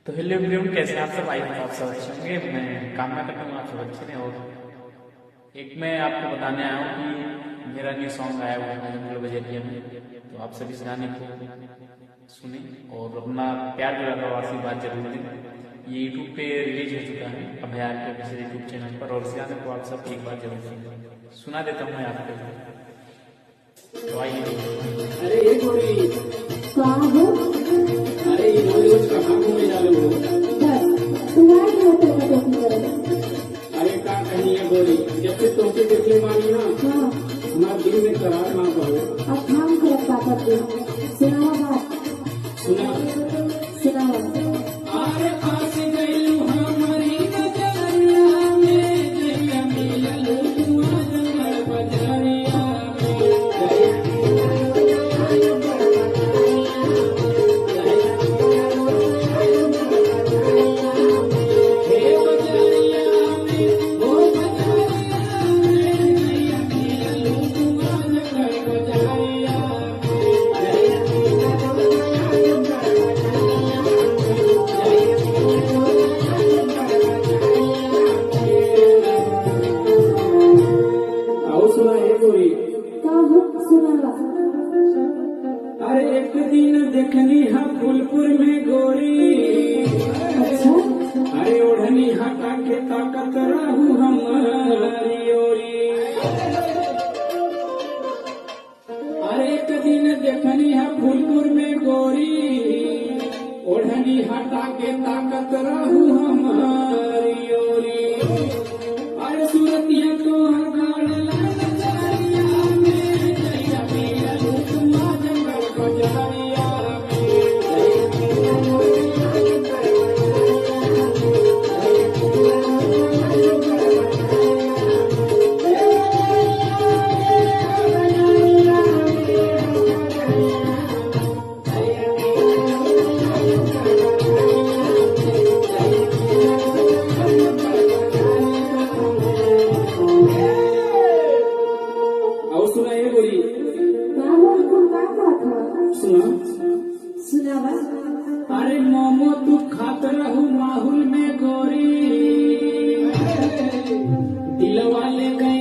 तो hello everyone, कैसे हैं आप सब? आई होप आप सब अच्छे होंगे। मैं कामना करता हूँ आप सब अच्छे हैं। और एक मैं आपको बताने आया हूँ कि मेरा न्यू सॉन्ग आया हुआ है जंगल बजरिया में। तो आप सभी इस गाने को सुने और अपना प्यार दुलार और आशीर्वाद जरूर दें। ये यूट्यूब पे रिलीज हो चुका है अभयार के यूट्यूब चैनल पर, और इस गाने को आप सब एक बार जरूर सुना देता हूँ मैं आपको। तो आइए। अरे ये थोड़ी अरे ये रोज कहाँ घूमे जा रहे हो? अरे का कहीं है बोली, जब से तुमसे देखने वाली ना हमारे दिल में करार ना पाओ। सुना अरे फांस गई हमारी नजरिया में, जया मिलल तुम्हारा जंगल बजरिया अरे एक दिन देखनी है फूलपुर में गोरी, अरे ओढ़नी हटा के ताकत रहू हमारी ओरी। अरे एक दिन देखनी है फूलपुर में गोरी, ओढ़नी हटा के ताकत रहू हमारी ओरी। अरे सूरतिया तो हर गाड़ लाचारिया में, जया मिलल तुम्हारा जंगल बजरिया अरे मोमो तू खात रहू माहौल में गोरी, दिलवा ले गए